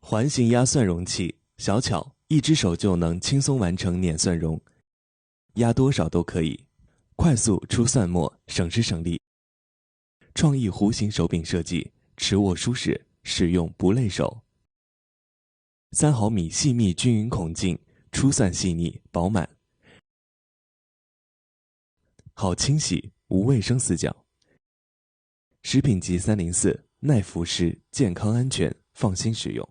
环形压蒜容器，小巧，一只手就能轻松完成碾蒜蓉，压多少都可以，快速出蒜末，省时省力。创意弧形手柄设计，持握舒适，使用不累手。3毫米细密均匀孔径，出蒜细腻饱满，好清洗，无卫生死角。食品级304，耐腐蚀，健康安全，放心使用。